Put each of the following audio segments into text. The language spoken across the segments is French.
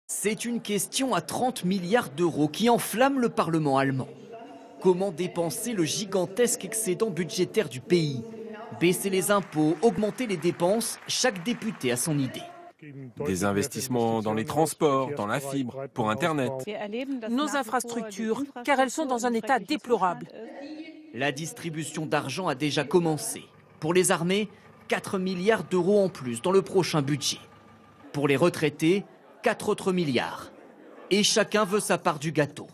C'est une question à 30 milliards d'euros qui enflamme le Parlement allemand. Comment dépenser le gigantesque excédent budgétaire du pays? Baisser les impôts, augmenter les dépenses, chaque député a son idée. Des investissements dans les transports, dans la fibre, pour Internet. Nos infrastructures, car elles sont dans un état déplorable. La distribution d'argent a déjà commencé. Pour les armées, 4 milliards d'euros en plus dans le prochain budget. Pour les retraités, 4 autres milliards. Et chacun veut sa part du gâteau.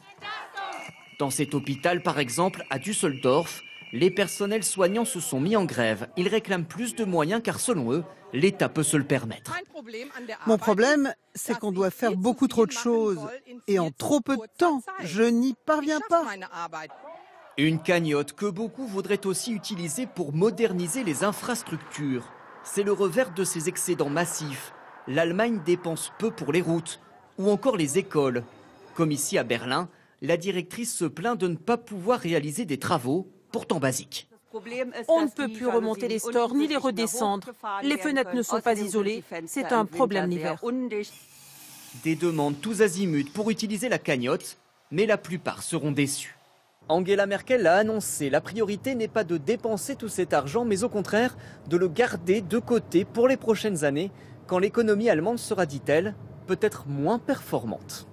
Dans cet hôpital, par exemple, à Düsseldorf, les personnels soignants se sont mis en grève. Ils réclament plus de moyens car, selon eux, l'État peut se le permettre. Mon problème, c'est qu'on doit faire beaucoup trop de choses. Et en trop peu de temps, je n'y parviens pas. Une cagnotte que beaucoup voudraient aussi utiliser pour moderniser les infrastructures. C'est le revers de ces excédents massifs. L'Allemagne dépense peu pour les routes ou encore les écoles. Comme ici à Berlin, la directrice se plaint de ne pas pouvoir réaliser des travaux pourtant basiques. On ne peut plus remonter les stores ni les redescendre. Les fenêtres ne sont pas isolées. C'est un problème l'hiver. Des demandes tous azimuts pour utiliser la cagnotte, mais la plupart seront déçus. Angela Merkel a annoncé la priorité n'est pas de dépenser tout cet argent, mais au contraire de le garder de côté pour les prochaines années, quand l'économie allemande sera, dit-elle, peut-être moins performante.